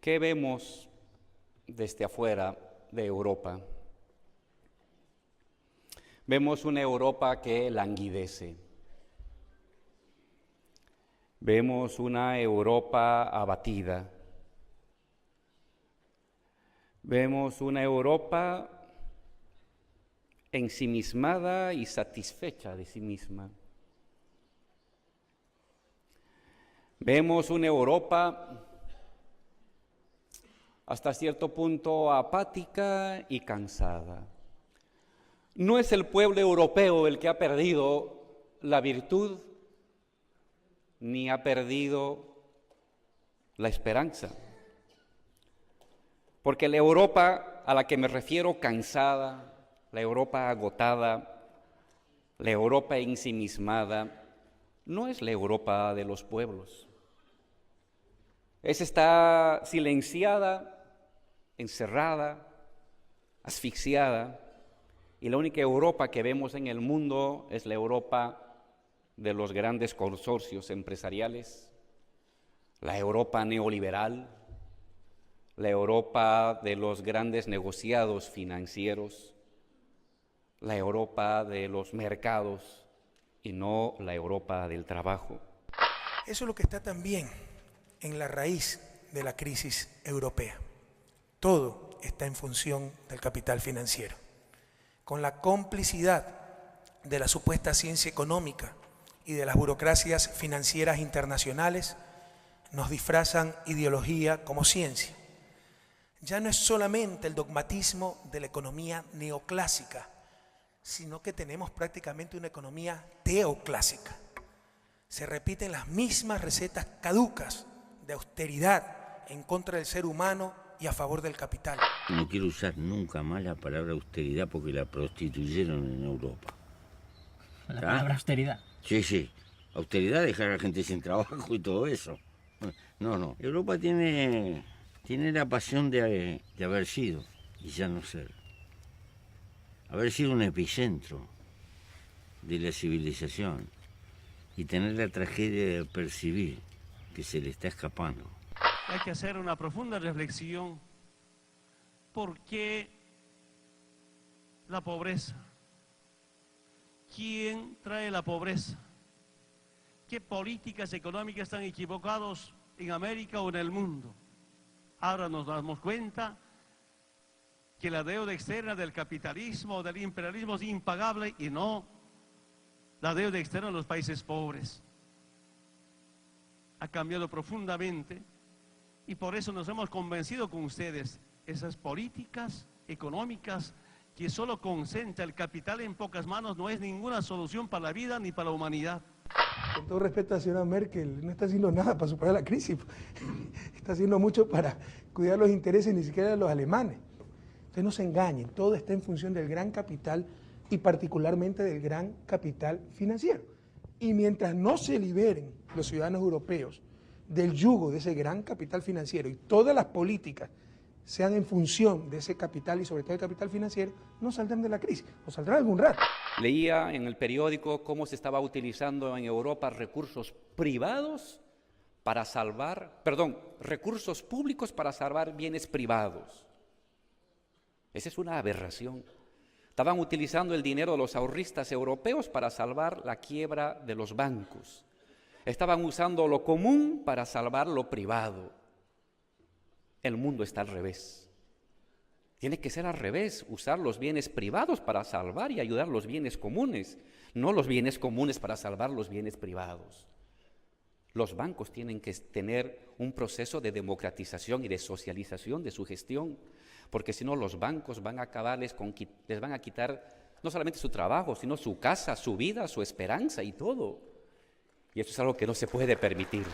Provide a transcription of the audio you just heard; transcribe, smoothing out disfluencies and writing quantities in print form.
¿Qué vemos desde afuera de Europa? Vemos una Europa que languidece. Vemos una Europa abatida. Vemos una Europa ensimismada y satisfecha de sí misma. Vemos una Europa hasta cierto punto apática y cansada. No es el pueblo europeo el que ha perdido la virtud, ni ha perdido la esperanza. Porque la Europa a la que me refiero cansada, la Europa agotada, la Europa ensimismada, no es la Europa de los pueblos. Está silenciada, encerrada, asfixiada, y la única Europa que vemos en el mundo es la Europa de los grandes consorcios empresariales, la Europa neoliberal, la Europa de los grandes negociados financieros, la Europa de los mercados y no la Europa del trabajo. Eso es lo que está también en la raíz de la crisis europea. Todo está en función del capital financiero. Con la complicidad de la supuesta ciencia económica y de las burocracias financieras internacionales, nos disfrazan ideología como ciencia. Ya no es solamente el dogmatismo de la economía neoclásica, sino que tenemos prácticamente una economía teoclásica. Se repiten las mismas recetas caducas de austeridad en contra del ser humano y a favor del capital. No quiero usar nunca más la palabra austeridad porque la prostituyeron en Europa. ¿La palabra austeridad? Sí. Austeridad, dejar a la gente sin trabajo y todo eso. No. Europa tiene la pasión de haber sido y ya no ser. Haber sido un epicentro de la civilización y tener la tragedia de percibir que se le está escapando. Hay que hacer una profunda reflexión. ¿Por qué la pobreza? ¿Quién trae la pobreza? ¿Qué políticas económicas están equivocadas en América o en el mundo? Ahora nos damos cuenta que la deuda externa del capitalismo o del imperialismo es impagable y no la deuda externa de los países pobres. Ha cambiado profundamente y por eso nos hemos convencido con ustedes. Esas políticas económicas que solo concentra el capital en pocas manos no es ninguna solución para la vida ni para la humanidad. Con todo respeto a la señora Merkel, no está haciendo nada para superar la crisis. Está haciendo mucho para cuidar los intereses ni siquiera de los alemanes. Entonces no se engañen, todo está en función del gran capital y particularmente del gran capital financiero. Y mientras no se liberen los ciudadanos europeos del yugo de ese gran capital financiero y todas las políticas sean en función de ese capital y sobre todo el capital financiero, no saldrán de la crisis, o saldrán algún rato. Leía en el periódico cómo se estaba utilizando en Europa recursos privados para salvar, recursos públicos para salvar bienes privados. Esa es una aberración. Estaban utilizando el dinero de los ahorristas europeos para salvar la quiebra de los bancos. Estaban usando lo común para salvar lo privado. El mundo está al revés. Tiene que ser al revés, usar los bienes privados para salvar y ayudar los bienes comunes, no los bienes comunes para salvar los bienes privados. Los bancos tienen que tener un proceso de democratización y de socialización de su gestión, porque si no los bancos van a acabarles les van a quitar no solamente su trabajo, sino su casa, su vida, su esperanza y todo. Y eso es algo que no se puede permitir.